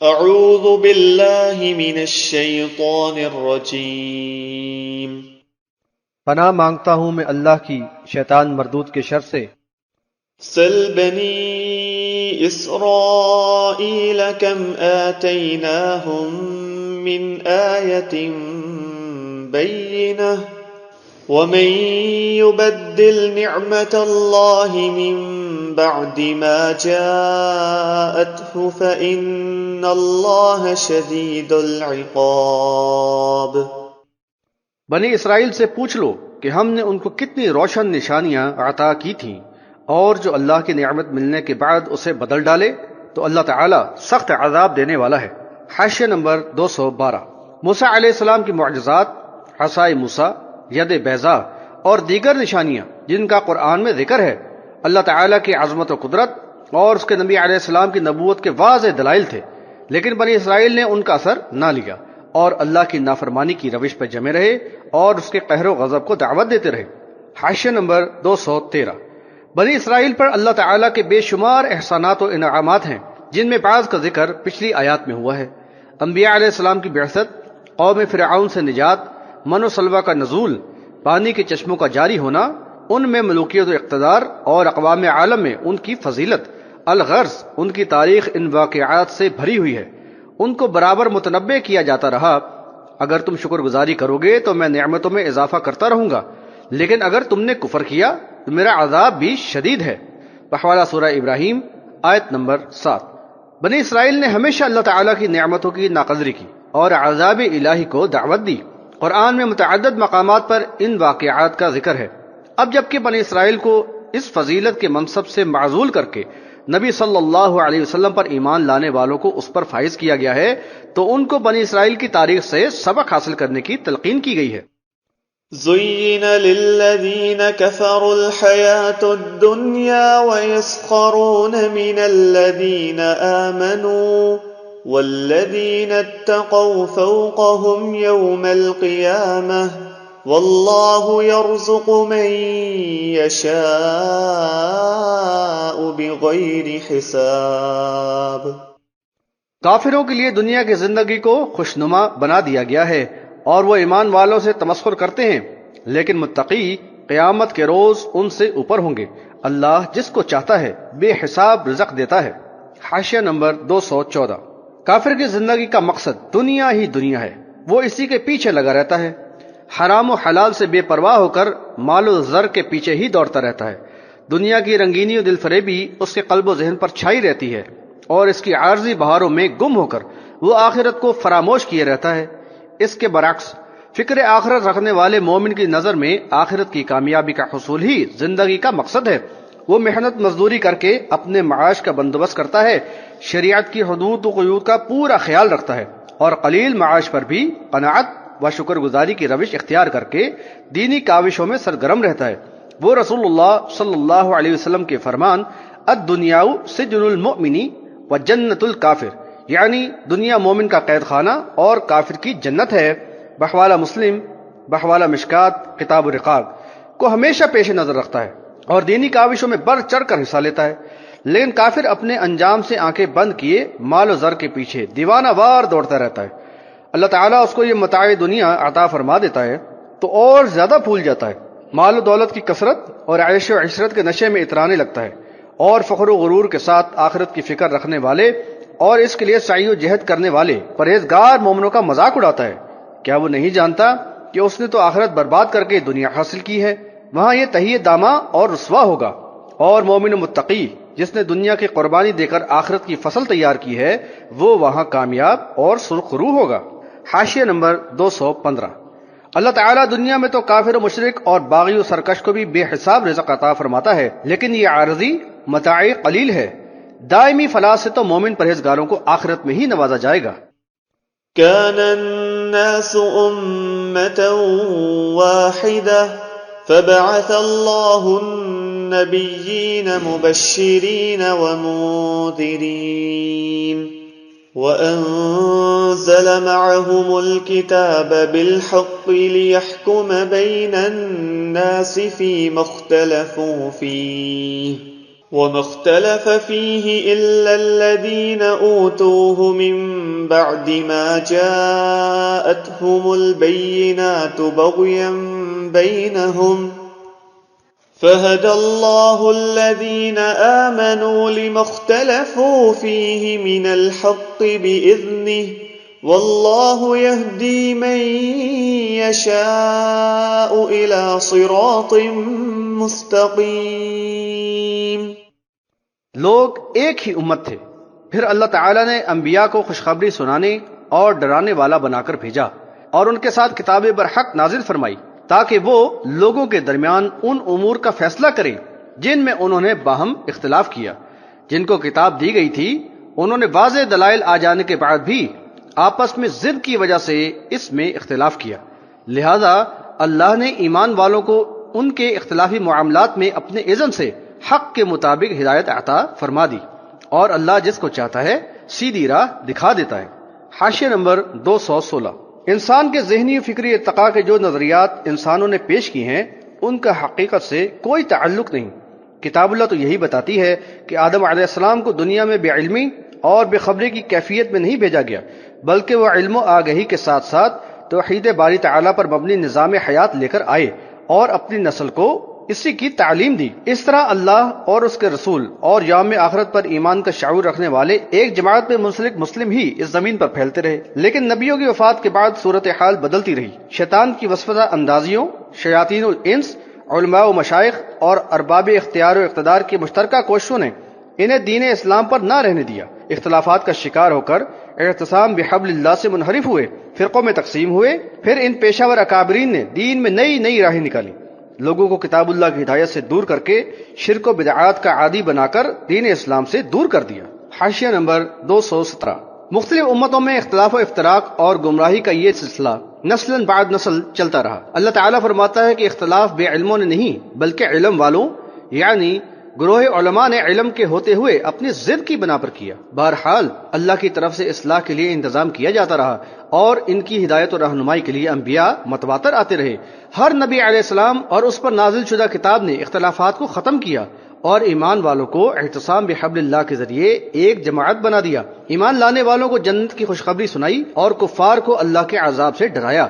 اعوذ باللہ من الشیطان الرجیم۔ پناہ مانگتا ہوں میں اللہ کی شیطان مردود کے شر سے۔ سل بنی اسرائیل کم آتیناہم من آیت بینہ ومن يبدل نعمت اللہ من بعد ما جاءته فإن اللہ شدید العقاب۔ بنی اسرائیل سے پوچھ لو کہ ہم نے ان کو کتنی روشن نشانیاں عطا کی تھیں، اور جو اللہ کی نعمت ملنے کے بعد اسے بدل ڈالے تو اللہ تعالیٰ سخت عذاب دینے والا ہے۔ حاشیہ نمبر 212۔ موسیٰ علیہ السلام کی معجزات، عصائے موسیٰ، ید بیضا اور دیگر نشانیاں جن کا قرآن میں ذکر ہے، اللہ تعالیٰ کی عظمت و قدرت اور اس کے نبی علیہ السلام کی نبوت کے واضح دلائل تھے، لیکن بنی اسرائیل نے ان کا اثر نہ لیا اور اللہ کی نافرمانی کی روش پہ جمے رہے اور اس کے قہر و غضب کو دعوت دیتے رہے۔ حاشیہ نمبر 213۔ بنی اسرائیل پر اللہ تعالیٰ کے بے شمار احسانات و انعامات ہیں، جن میں بعض کا ذکر پچھلی آیات میں ہوا ہے۔ انبیاء علیہ السلام کی بعثت، قوم فرعون سے نجات، من و سلوہ کا نزول، پانی کے چشموں کا جاری ہونا، ان میں ملوکیت و اقتدار اور اقوام عالم میں ان کی فضیلت۔ الغرض ان کی تاریخ ان واقعات سے بھری ہوئی ہے، ان کو برابر متنبع کیا جاتا رہا۔ اگر تم شکر گزاری کرو گے تو میں نعمتوں میں اضافہ کرتا رہوں گا، لیکن اگر تم نے کفر کیا تو میرا عذاب بھی شدید ہے۔ بحوالہ سورہ ابراہیم آیت نمبر 7۔ بنی اسرائیل نے ہمیشہ اللہ تعالیٰ کی نعمتوں کی ناقدری کی اور عذاب الہی کو دعوت دی۔ قرآن میں متعدد مقامات پر ان واقعات کا ذکر ہے۔ اب جبکہ بنی اسرائیل کو اس فضیلت کے منصب سے معزول کر کے نبی صلی اللہ علیہ وسلم پر ایمان لانے والوں کو اس پر فائز کیا گیا ہے، تو ان کو بنی اسرائیل کی تاریخ سے سبق حاصل کرنے کی تلقین کی گئی ہے۔ زُيِّنَ لِلَّذِينَ كَفَرُوا الْحَيَاةُ الدُّنْيَا وَيَسْخَرُونَ مِنَ الَّذِينَ آمَنُوا وَالَّذِينَ اتَّقَوْا فَوْقَهُمْ يَوْمَ الْقِيَامَةِ وَاللَّهُ يَرْزُقُ مَن يَشَاءُ بِغَيْرِ حِسَابٍ۔ کافروں کے لیے دنیا کی زندگی کو خوشنما بنا دیا گیا ہے اور وہ ایمان والوں سے تمسخر کرتے ہیں، لیکن متقی قیامت کے روز ان سے اوپر ہوں گے۔ اللہ جس کو چاہتا ہے بے حساب رزق دیتا ہے۔ حاشیہ نمبر 214۔ کافر کی زندگی کا مقصد دنیا ہی دنیا ہے، وہ اسی کے پیچھے لگا رہتا ہے، حرام و حلال سے بے پرواہ ہو کر مال و زر کے پیچھے ہی دوڑتا رہتا ہے۔ دنیا کی رنگینی و دل فریبی اس کے قلب و ذہن پر چھائی رہتی ہے اور اس کی عارضی بہاروں میں گم ہو کر وہ آخرت کو فراموش کیے رہتا ہے۔ اس کے برعکس فکر آخرت رکھنے والے مومن کی نظر میں آخرت کی کامیابی کا حصول ہی زندگی کا مقصد ہے۔ وہ محنت مزدوری کر کے اپنے معاش کا بندوبست کرتا ہے، شریعت کی حدود و قیود کا پورا خیال رکھتا ہے اور قلیل معاش پر بھی قناعت و شکر گزاری کی روش اختیار کر کے دینی کاوشوں میں سرگرم رہتا ہے۔ وہ رسول اللہ صلی اللہ علیہ وسلم کے فرمان الدنیا سجن المؤمن و جنت الکافر، یعنی دنیا مومن کا قید خانہ اور کافر کی جنت ہے، بحوالہ مسلم، بحوالہ مشکات، کتاب الرقاق کو ہمیشہ پیش نظر رکھتا ہے اور دینی کاوشوں میں بڑھ چڑھ کر حصہ لیتا ہے، لیکن کافر اپنے انجام سے آنکھیں بند کیے مال و زر کے پیچھے دیوانہ وار دوڑتا رہتا ہے۔ اللہ تعالیٰ اس کو یہ متاع دنیا عطا فرما دیتا ہے تو اور زیادہ پھول جاتا ہے، مال و دولت کی کثرت اور عیش و عشرت کے نشے میں اترانے لگتا ہے، اور فخر و غرور کے ساتھ آخرت کی فکر رکھنے والے اور اس کے لیے سعی و جہد کرنے والے پرہیزگار مومنوں کا مذاق اڑاتا ہے۔ کیا وہ نہیں جانتا کہ اس نے تو آخرت برباد کر کے دنیا حاصل کی ہے، وہاں یہ تہیہ دامہ اور رسوا ہوگا، اور مومن و متقی جس نے دنیا کی قربانی دے کر آخرت کی فصل تیار کی ہے وہ وہاں کامیاب اور سرخرو ہوگا۔ حاشیہ نمبر 215۔ اللہ تعالیٰ دنیا میں تو کافر و مشرک اور باغی و سرکش کو بھی بے حساب رزق عطا فرماتا ہے، لیکن یہ عارضی متاع قلیل ہے، دائمی فلاح سے تو مومن پرہیزگاروں کو آخرت میں ہی نوازا جائے گا۔ كان الناس أمة واحدة فبعث الله النبيين مبشرين ومنذرين وأنزل معهم الكتاب بالحق ليحكم بين الناس فيما اختلفوا فيه وما اختلف فيه إلا الذين أوتوه من بعد ما جاءتهم البينات بغيا بينهم فهدى الله الذين آمنوا لما اختلفوا فيه من الحق بإذنه والله يهدي من يشاء إلى صراط مستقيم۔ لوگ ایک ہی امت تھے، پھر اللہ تعالیٰ نے انبیاء کو خوشخبری سنانے اور ڈرانے والا بنا کر بھیجا اور ان کے ساتھ کتابیں برحق نازل فرمائی تاکہ وہ لوگوں کے درمیان ان امور کا فیصلہ کریں جن میں انہوں نے باہم اختلاف کیا۔ جن کو کتاب دی گئی تھی انہوں نے واضح دلائل آ جانے کے بعد بھی آپس میں ضد کی وجہ سے اس میں اختلاف کیا، لہذا اللہ نے ایمان والوں کو ان کے اختلافی معاملات میں اپنے اذن سے حق کے مطابق ہدایت عطا فرما دی، اور اللہ جس کو چاہتا ہے سیدھی راہ دکھا دیتا ہے۔ حاشیہ نمبر 216۔ انسان کے ذہنی و فکری ارتقاء کے جو نظریات انسانوں نے پیش کی ہیں ان کا حقیقت سے کوئی تعلق نہیں۔ کتاب اللہ تو یہی بتاتی ہے کہ آدم علیہ السلام کو دنیا میں بے علمی اور بے خبری کی کیفیت میں نہیں بھیجا گیا، بلکہ وہ علم و آگہی کے ساتھ ساتھ توحید باری تعالیٰ پر مبنی نظام حیات لے کر آئے اور اپنی نسل کو اسی کی تعلیم دی۔ اس طرح اللہ اور اس کے رسول اور یوم آخرت پر ایمان کا شعور رکھنے والے ایک جماعت میں منسلک مسلم ہی اس زمین پر پھیلتے رہے، لیکن نبیوں کی وفات کے بعد صورتحال بدلتی رہی۔ شیطان کی وسوسہ اندازیوں، شیاطین الانس، علماء و مشائخ اور ارباب اختیار و اقتدار کی مشترکہ کوششوں نے انہیں دین اسلام پر نہ رہنے دیا۔ اختلافات کا شکار ہو کر اعتصام بحبل اللہ سے منحرف ہوئے، فرقوں میں تقسیم ہوئے، پھر ان پیشہ ور اکابرین نے دین میں نئی راہیں نکالی، لوگوں کو کتاب اللہ کی ہدایت سے دور کر کے شرک و بدعات کا عادی بنا کر دین اسلام سے دور کر دیا۔ حاشیہ نمبر 217۔ مختلف امتوں میں اختلاف و افتراق اور گمراہی کا یہ سلسلہ نسل بعد نسل چلتا رہا۔ اللہ تعالیٰ فرماتا ہے کہ اختلاف بے علموں نے نہیں بلکہ علم والوں یعنی گروہ علماء نے علم کے ہوتے ہوئے اپنی ضد کی بنا پر کیا۔ بہرحال اللہ کی طرف سے اصلاح کے لیے انتظام کیا جاتا رہا اور ان کی ہدایت و رہنمائی کے لیے انبیاء متواتر آتے رہے۔ ہر نبی علیہ السلام اور اس پر نازل شدہ کتاب نے اختلافات کو ختم کیا اور ایمان والوں کو اعتصام بحبل اللہ کے ذریعے ایک جماعت بنا دیا۔ ایمان لانے والوں کو جنت کی خوشخبری سنائی اور کفار کو اللہ کے عذاب سے ڈرایا،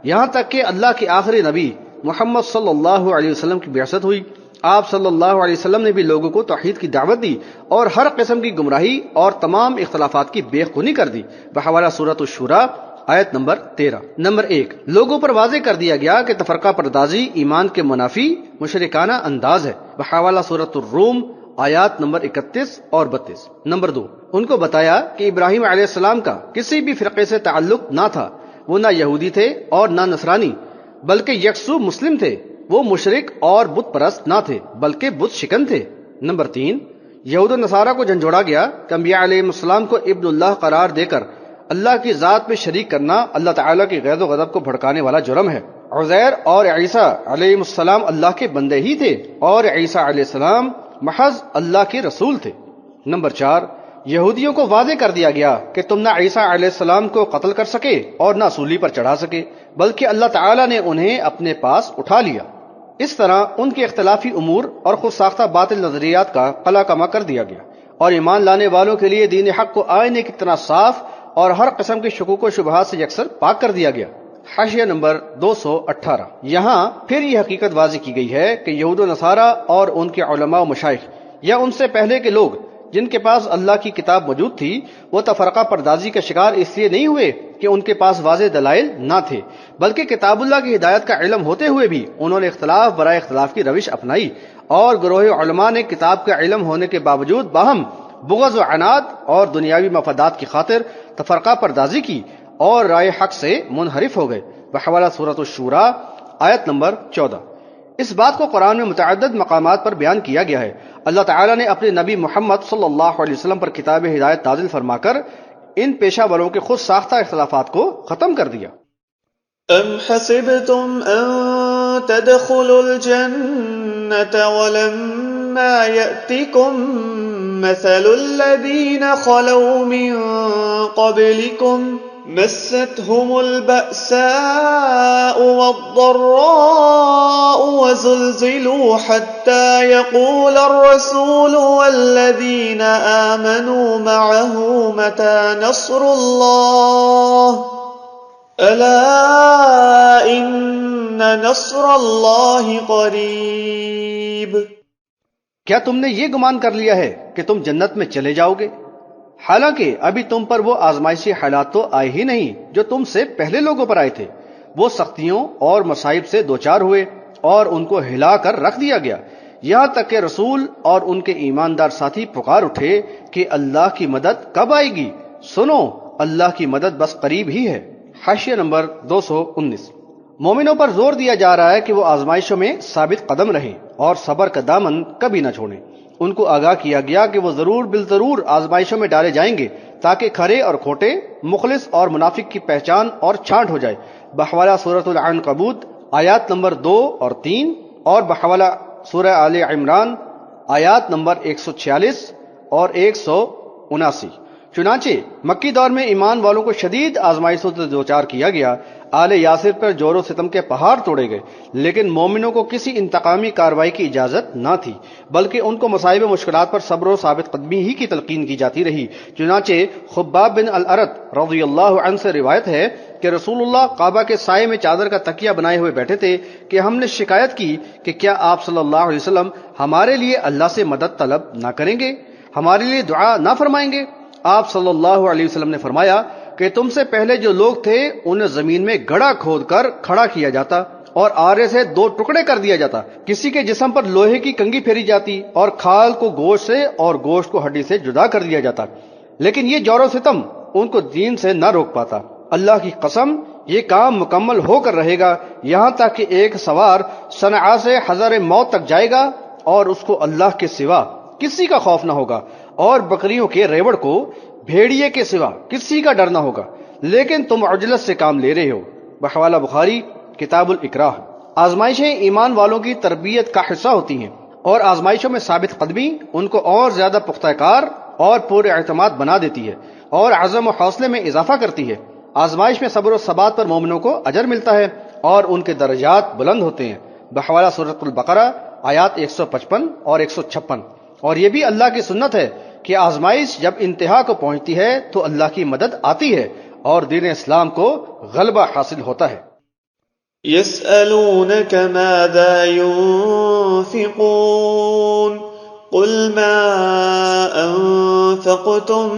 یہاں تک کہ اللہ کے آخری نبی محمد صلی اللہ علیہ وسلم کی بعثت ہوئی۔ آپ صلی اللہ علیہ وسلم نے بھی لوگوں کو توحید کی دعوت دی اور ہر قسم کی گمراہی اور تمام اختلافات کی بے خونی کر دی، بحوالہ سورۃ الشورى آیت نمبر 13۔ نمبر 1، لوگوں پر واضح کر دیا گیا کہ تفرقہ پردازی ایمان کے منافی مشرکانہ انداز ہے، بحوالہ سورۃ الروم آیات نمبر 31 اور 32۔ نمبر 2، ان کو بتایا کہ ابراہیم علیہ السلام کا کسی بھی فرقے سے تعلق نہ تھا، وہ نہ یہودی تھے اور نہ نصرانی بلکہ یکسو مسلم تھے، وہ مشرک اور بت پرست نہ تھے بلکہ بت شکن تھے۔ نمبر 3، یہود و نصارہ کو جھنجھوڑا گیا کہ انبیاء علیہ السلام کو ابن اللہ قرار دے کر اللہ کی ذات میں شریک کرنا اللہ تعالیٰ کی غیظ و غضب کو بھڑکانے والا جرم ہے۔ عزیر اور عیسیٰ علیہ السلام اللہ کے بندے ہی تھے اور عیسیٰ علیہ السلام محض اللہ کے رسول تھے۔ نمبر 4، یہودیوں کو واضح کر دیا گیا کہ تم نہ عیسیٰ علیہ السلام کو قتل کر سکے اور نہ سولی پر چڑھا سکے، بلکہ اللہ تعالیٰ نے انہیں اپنے پاس اٹھا لیا۔ اس طرح ان کے اختلافی امور اور خود ساختہ باطل نظریات کا قلع کما کر دیا گیا اور ایمان لانے والوں کے لیے دین حق کو آئینے کی طرح صاف اور ہر قسم کی شکوک و شبہات سے یکسر پاک کر دیا گیا۔ حاشیہ نمبر 218۔ یہاں پھر یہ حقیقت واضح کی گئی ہے کہ یہود و نصارہ اور ان کے علماء و مشائخ یا ان سے پہلے کے لوگ جن کے پاس اللہ کی کتاب موجود تھی وہ تفرقہ پردازی کا شکار اس لیے نہیں ہوئے کہ ان کے پاس واضح دلائل نہ تھے، بلکہ کتاب اللہ کی ہدایت کا علم ہوتے ہوئے بھی انہوں نے اختلاف برائے اختلاف کی روش اپنائی اور گروہ علماء نے کتاب کا علم ہونے کے باوجود باہم بغض و عناد اور دنیاوی مفادات کی خاطر تفرقہ پردازی کی اور رائے حق سے منحرف ہو گئے، بحوالہ سورۃ الشورى آیت نمبر 14۔ اس بات کو قرآن میں متعدد مقامات پر بیان کیا گیا ہے۔ اللہ تعالیٰ نے اپنے نبی محمد صلی اللہ علیہ وسلم پر کتاب ہدایت نازل فرما کر ان پیشہ وروں کے خود ساختہ اختلافات کو ختم کر دیا۔ ام حسبتم ان تدخلوا الجنة ولما يأتكم مثل الذين خلوا من قبلكم مستهم البأساء والضراء وزلزلوا حتى يقول الرسول والذين آمنوا معه متى نصر الله ألا إن نصر الله قريب۔ کیا تم نے یہ گمان کر لیا ہے کہ تم جنت میں چلے جاؤ گے، حالانکہ ابھی تم پر وہ آزمائشی حالات تو آئے ہی نہیں جو تم سے پہلے لوگوں پر آئے تھے۔ وہ سختیوں اور مصائب سے دوچار ہوئے اور ان کو ہلا کر رکھ دیا گیا، یہاں تک کہ رسول اور ان کے ایماندار ساتھی پکار اٹھے کہ اللہ کی مدد کب آئے گی، سنو اللہ کی مدد بس قریب ہی ہے۔ حاشیہ نمبر 219۔ مومنوں پر زور دیا جا رہا ہے کہ وہ آزمائشوں میں ثابت قدم رہیں اور صبر کا دامن کبھی نہ چھوڑیں۔ ان کو آگاہ کیا گیا کہ وہ ضرور بالضرور آزمائشوں میں ڈالے جائیں گے تاکہ کھرے اور کھوٹے، مخلص اور منافق کی پہچان اور چھانٹ ہو جائے، بحوالہ سورۃ العنکبوت آیات نمبر 2 اور 3 اور بحوالہ سورہ آل عمران آیات نمبر 146 اور 179۔ چنانچہ مکی دور میں ایمان والوں کو شدید آزمائشوں سے دوچار کیا گیا، آل یاسر پر جور و ستم کے پہاڑ توڑے گئے، لیکن مومنوں کو کسی انتقامی کارروائی کی اجازت نہ تھی، بلکہ ان کو مصائب و مشکلات پر صبر و ثابت قدمی ہی کی تلقین کی جاتی رہی۔ چنانچہ خباب بن الارت رضی اللہ عنہ سے روایت ہے کہ رسول اللہ کعبہ کے سائے میں چادر کا تکیہ بنائے ہوئے بیٹھے تھے کہ ہم نے شکایت کی کہ کیا آپ صلی اللہ علیہ وسلم ہمارے لیے اللہ سے مدد طلب نہ کریں گے، ہمارے لیے دعا نہ فرمائیں گے؟ آپ صلی اللہ علیہ وسلم نے فرمایا کہ تم سے پہلے جو لوگ تھے انہیں زمین میں گڑھا کھود کر کھڑا کیا جاتا اور آرے سے 2 ٹکڑے کر دیا جاتا، کسی کے جسم پر لوہے کی کنگھی پھیری جاتی اور کھال کو گوشت سے اور گوشت کو ہڈی سے جدا کر دیا جاتا، لیکن یہ جور و ستم ان کو دین سے نہ روک پاتا۔ اللہ کی قسم یہ کام مکمل ہو کر رہے گا یہاں تک کہ ایک سوار صنعاء سے حضر موت تک جائے گا اور اس کو اللہ کے سوا کسی کا خوف نہ ہوگا، اور بکریوں کے ریوڑ کو بھیڑیے کے سوا کسی کا ڈر نہ ہوگا، لیکن تم عجلت سے کام لے رہے ہو۔ بحوالہ بخاری کتاب الاکراہ۔ آزمائشیں ایمان والوں کی تربیت کا حصہ ہوتی ہیں، اور آزمائشوں میں ثابت قدمی ان کو اور زیادہ پختہ کار اور پورے اعتماد بنا دیتی ہے اور عزم و حوصلے میں اضافہ کرتی ہے۔ آزمائش میں صبر و ثبات پر مومنوں کو اجر ملتا ہے اور ان کے درجات بلند ہوتے ہیں۔ بحوالہ سورۃ البقرہ آیات 155 اور 156۔ اور یہ بھی اللہ کی سنت ہے کہ آزمائش جب انتہا کو پہنچتی ہے تو اللہ کی مدد آتی ہے اور دین اسلام کو غلبہ حاصل ہوتا ہے۔ يسألونك ماذا ينفقون قل ما أنفقتم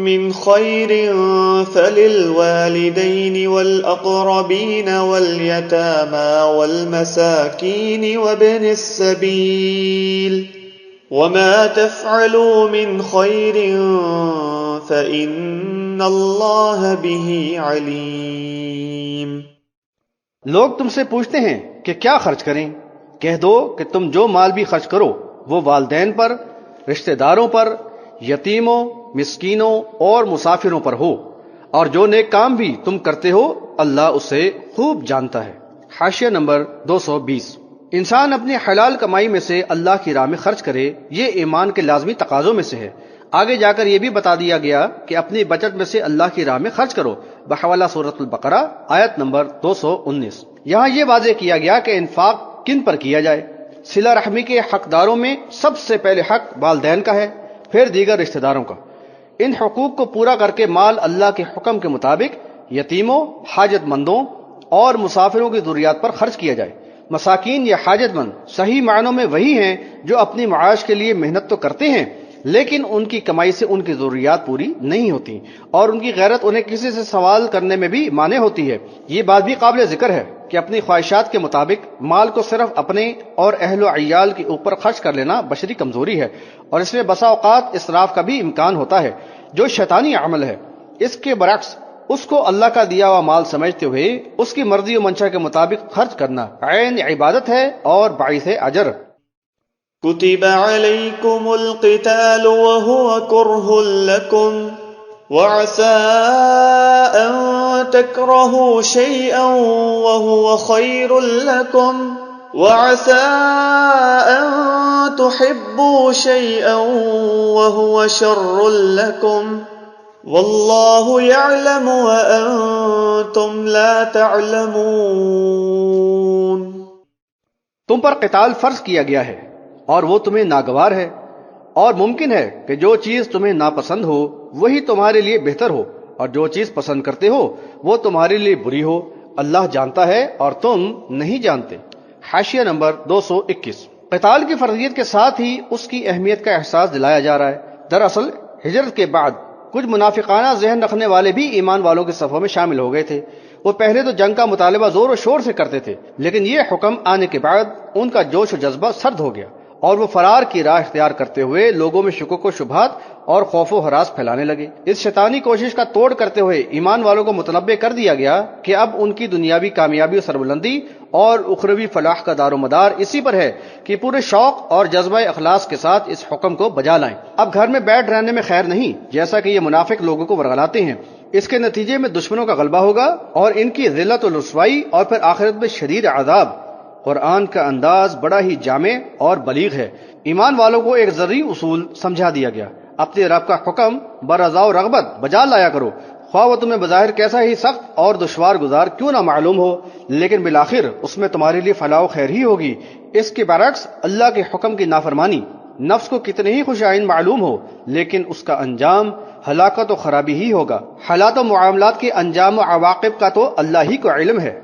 من خير فللوالدين والأقربين واليتامى والمساكين وابن السبيل وما تفعلوا من خير فإن الله به عليم۔ لوگ تم سے پوچھتے ہیں کہ کیا خرچ کریں، کہہ دو کہ تم جو مال بھی خرچ کرو وہ والدین پر، رشتہ داروں پر، یتیموں، مسکینوں اور مسافروں پر ہو، اور جو نیک کام بھی تم کرتے ہو اللہ اسے خوب جانتا ہے۔ حاشیہ نمبر 220۔ انسان اپنی حلال کمائی میں سے اللہ کی راہ میں خرچ کرے، یہ ایمان کے لازمی تقاضوں میں سے ہے۔ آگے جا کر یہ بھی بتا دیا گیا کہ اپنی بچت میں سے اللہ کی راہ میں خرچ کرو، بحوالہ سورۃ البقرہ آیت نمبر 219۔ یہاں یہ واضح کیا گیا کہ انفاق کن پر کیا جائے۔ صلہ رحمی کے حقداروں میں سب سے پہلے حق والدین کا ہے، پھر دیگر رشتہ داروں کا۔ ان حقوق کو پورا کر کے مال اللہ کے حکم کے مطابق یتیموں، حاجت مندوں اور مسافروں کی ضروریات پر خرچ کیا جائے۔ مساکین یا حاجت مند صحیح معنوں میں وہی ہیں جو اپنی معاش کے لیے محنت تو کرتے ہیں لیکن ان کی کمائی سے ان کی ضروریات پوری نہیں ہوتی، اور ان کی غیرت انہیں کسی سے سوال کرنے میں بھی مانع ہوتی ہے۔ یہ بات بھی قابل ذکر ہے کہ اپنی خواہشات کے مطابق مال کو صرف اپنے اور اہل و عیال کے اوپر خرچ کر لینا بشری کمزوری ہے، اور اس میں بسا اوقات اسراف کا بھی امکان ہوتا ہے جو شیطانی عمل ہے۔ اس کے برعکس اس کو اللہ کا دیا ہوا مال سمجھتے ہوئے اس کی مرضی و منشا کے مطابق خرچ کرنا عین عبادت ہے اور باعث اجر۔ كتب عليكم القتال وهو كره لكم وعسى أن تكرهوا شيئا وهو خير لكم وعسى أن تحبوا شيئا وهو شر لكم واللہ یعلم وانتم لا تعلمون۔ تم پر قتال فرض کیا گیا ہے اور وہ تمہیں ناگوار ہے، اور ممکن ہے کہ جو چیز تمہیں ناپسند ہو وہی تمہارے لیے بہتر ہو، اور جو چیز پسند کرتے ہو وہ تمہارے لیے بری ہو۔ اللہ جانتا ہے اور تم نہیں جانتے۔ حاشیہ نمبر 221۔ قتال کی فرضیت کے ساتھ ہی اس کی اہمیت کا احساس دلایا جا رہا ہے۔ دراصل ہجرت کے بعد کچھ منافقانہ ذہن رکھنے والے بھی ایمان والوں کے صفوں میں شامل ہو گئے تھے۔ وہ پہلے تو جنگ کا مطالبہ زور و شور سے کرتے تھے، لیکن یہ حکم آنے کے بعد ان کا جوش و جذبہ سرد ہو گیا اور وہ فرار کی راہ اختیار کرتے ہوئے لوگوں میں شکوک و شبہات اور خوف و ہراس پھیلانے لگے۔ اس شیطانی کوشش کا توڑ کرتے ہوئے ایمان والوں کو متنبع کر دیا گیا کہ اب ان کی دنیاوی کامیابی و سربلندی اور اخروی فلاح کا دار و مدار اسی پر ہے کہ پورے شوق اور جذبہ اخلاص کے ساتھ اس حکم کو بجا لائیں۔ اب گھر میں بیٹھ رہنے میں خیر نہیں، جیسا کہ یہ منافق لوگوں کو ورغلاتے ہیں۔ اس کے نتیجے میں دشمنوں کا غلبہ ہوگا اور ان کی ذلت و رسوائی، اور پھر آخرت میں شدید عذاب۔ قرآن کا انداز بڑا ہی جامع اور بلیغ ہے۔ ایمان والوں کو ایک ذرعی اصول سمجھا دیا گیا: اپنے رب کا حکم برضا و رغبت بجا لایا کرو، خواہ وہ تمہیں بظاہر کیسا ہی سخت اور دشوار گزار کیوں نہ معلوم ہو، لیکن بالآخر اس میں تمہارے لیے فلاح و خیر ہی ہوگی۔ اس کے برعکس اللہ کے حکم کی نافرمانی نفس کو کتنے ہی خوش آئند معلوم ہو، لیکن اس کا انجام ہلاکت و خرابی ہی ہوگا۔ حالات و معاملات کے انجام و عواقب کا تو اللہ ہی کو علم ہے۔